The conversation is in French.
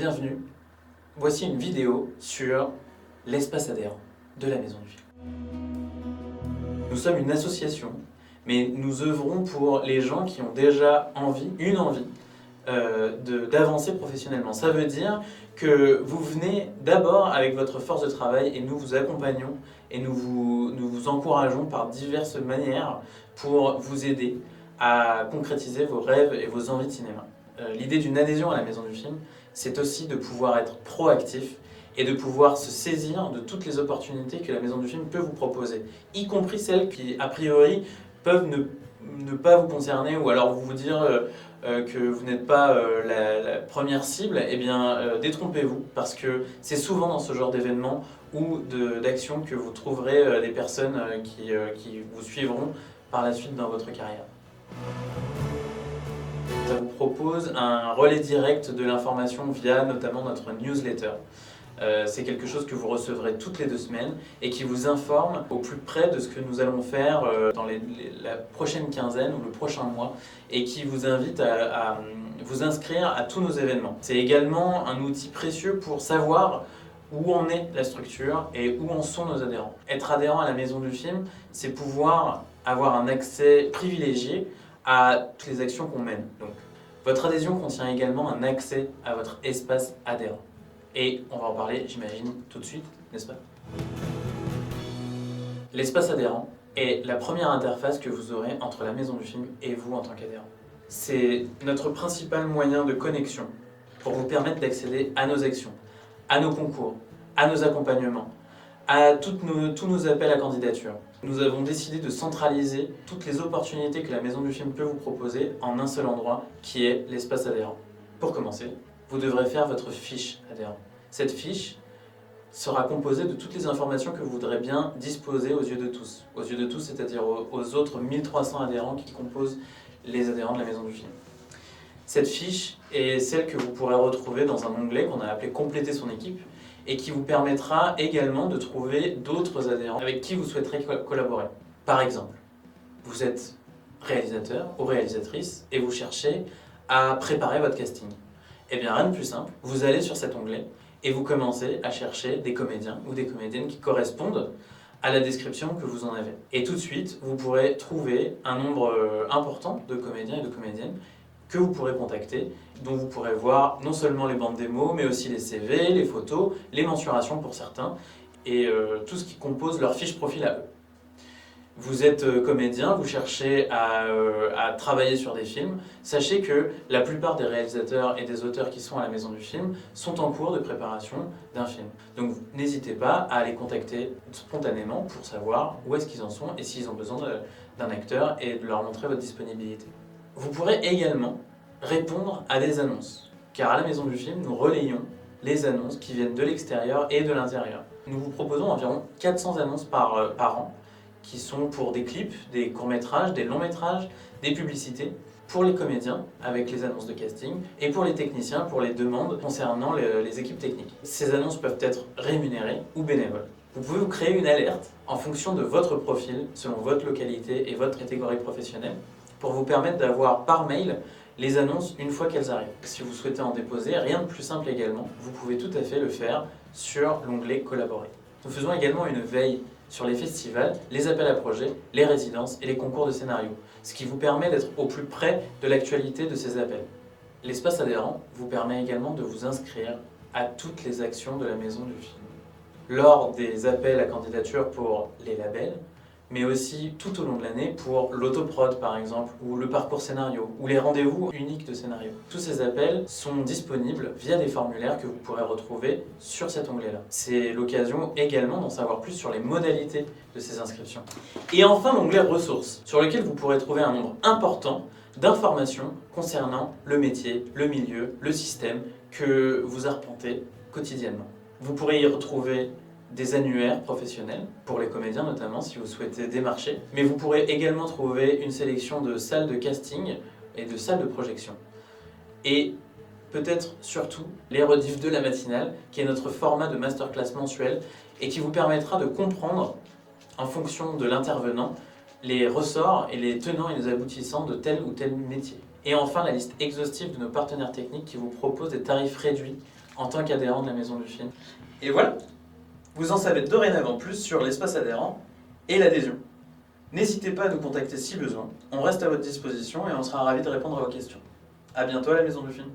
bienvenue. Voici une vidéo sur l'espace adhérent de la Maison du Film. Nous sommes une association, mais nous œuvrons pour les gens qui ont déjà une envie d'avancer professionnellement. Ça veut dire que vous venez d'abord avec votre force de travail et nous vous accompagnons et nous vous encourageons par diverses manières pour vous aider à concrétiser vos rêves et vos envies de cinéma. L'idée d'une adhésion à la Maison du Film, c'est aussi de pouvoir être proactif et de pouvoir se saisir de toutes les opportunités que la Maison du Film peut vous proposer, y compris celles qui, a priori, peuvent ne pas vous concerner ou alors vous dire que vous n'êtes pas la première cible. Eh bien, détrompez-vous, parce que c'est souvent dans ce genre d'événements ou d'actions que vous trouverez des personnes qui vous suivront par la suite dans votre carrière. Ça vous propose un relais direct de l'information via notamment notre newsletter. C'est quelque chose que vous recevrez toutes les 2 semaines et qui vous informe au plus près de ce que nous allons faire dans la prochaine quinzaine ou le prochain mois et qui vous invite à vous inscrire à tous nos événements. C'est également un outil précieux pour savoir où en est la structure et où en sont nos adhérents. Être adhérent à la Maison du Film, c'est pouvoir avoir un accès privilégié à toutes les actions qu'on mène. Donc, votre adhésion contient également un accès à votre espace adhérent. Et on va en parler, j'imagine, tout de suite, n'est-ce pas? L'espace adhérent est la première interface que vous aurez entre la Maison du Film et vous en tant qu'adhérent. C'est notre principal moyen de connexion pour vous permettre d'accéder à nos actions, à nos concours, à nos accompagnements, à tous nos appels à candidature. Nous avons décidé de centraliser toutes les opportunités que la Maison du Film peut vous proposer en un seul endroit, qui est l'espace adhérent. Pour commencer, vous devrez faire votre fiche adhérent. Cette fiche sera composée de toutes les informations que vous voudrez bien disposer aux yeux de tous. Aux yeux de tous, c'est-à-dire aux autres 1300 adhérents qui composent les adhérents de la Maison du Film. Cette fiche est celle que vous pourrez retrouver dans un onglet qu'on a appelé « Compléter son équipe » et qui vous permettra également de trouver d'autres adhérents avec qui vous souhaiterez collaborer. Par exemple, vous êtes réalisateur ou réalisatrice et vous cherchez à préparer votre casting. Eh bien, rien de plus simple, vous allez sur cet onglet et vous commencez à chercher des comédiens ou des comédiennes qui correspondent à la description que vous en avez. Et tout de suite, vous pourrez trouver un nombre important de comédiens et de comédiennes que vous pourrez contacter, dont vous pourrez voir non seulement les bandes démos, mais aussi les CV, les photos, les mensurations pour certains, et tout ce qui compose leur fiche profil à eux. Vous êtes comédien, vous cherchez à travailler sur des films, sachez que la plupart des réalisateurs et des auteurs qui sont à la Maison du Film sont en cours de préparation d'un film. Donc n'hésitez pas à les contacter spontanément pour savoir où est-ce qu'ils en sont et s'ils ont besoin d'un acteur et de leur montrer votre disponibilité. Vous pourrez également répondre à des annonces, car à la Maison du Film, nous relayons les annonces qui viennent de l'extérieur et de l'intérieur. Nous vous proposons environ 400 annonces par an, qui sont pour des clips, des courts-métrages, des longs-métrages, des publicités, pour les comédiens avec les annonces de casting et pour les techniciens pour les demandes concernant les équipes techniques. Ces annonces peuvent être rémunérées ou bénévoles. Vous pouvez vous créer une alerte en fonction de votre profil, selon votre localité et votre catégorie professionnelle, pour vous permettre d'avoir par mail les annonces une fois qu'elles arrivent. Si vous souhaitez en déposer, rien de plus simple également, vous pouvez tout à fait le faire sur l'onglet Collaborer. Nous faisons également une veille sur les festivals, les appels à projets, les résidences et les concours de scénario, ce qui vous permet d'être au plus près de l'actualité de ces appels. L'espace adhérent vous permet également de vous inscrire à toutes les actions de la Maison du Film. Lors des appels à candidature pour les labels, mais aussi tout au long de l'année pour l'autoprod par exemple, ou le parcours scénario, ou les rendez-vous uniques de scénario. Tous ces appels sont disponibles via des formulaires que vous pourrez retrouver sur cet onglet-là. C'est l'occasion également d'en savoir plus sur les modalités de ces inscriptions. Et enfin l'onglet ressources, sur lequel vous pourrez trouver un nombre important d'informations concernant le métier, le milieu, le système que vous arpentez quotidiennement. Vous pourrez y retrouver des annuaires professionnels, pour les comédiens notamment si vous souhaitez démarcher, mais vous pourrez également trouver une sélection de salles de casting et de salles de projection. Et peut-être surtout les rediffs de la matinale, qui est notre format de masterclass mensuel et qui vous permettra de comprendre, en fonction de l'intervenant, les ressorts et les tenants et les aboutissants de tel ou tel métier. Et enfin la liste exhaustive de nos partenaires techniques qui vous proposent des tarifs réduits en tant qu'adhérent de la Maison du Film. Et voilà, vous en savez dorénavant plus sur l'espace adhérent et l'adhésion. N'hésitez pas à nous contacter si besoin, on reste à votre disposition et on sera ravis de répondre à vos questions. A bientôt à la Maison du Film.